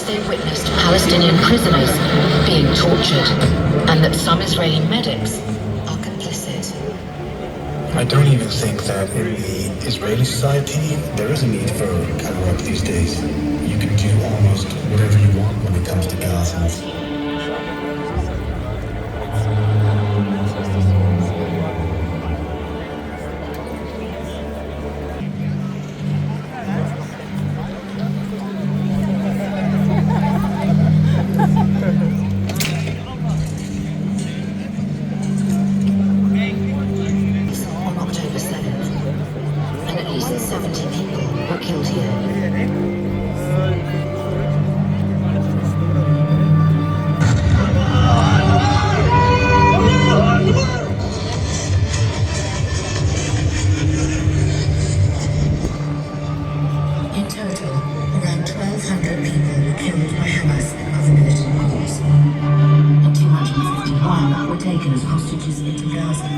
they witnessed Palestinian prisoners being tortured and that some Israeli medics are complicit. I don't even think that in the Israeli society there is a need for cover-up these days. You can do almost whatever you want when it comes to Gazans. On October 7th, and at least 70 people were killed here. In total, around 1,200 people were killed by Hamas and other militant groups, and 251 were taken as hostages into Gaza.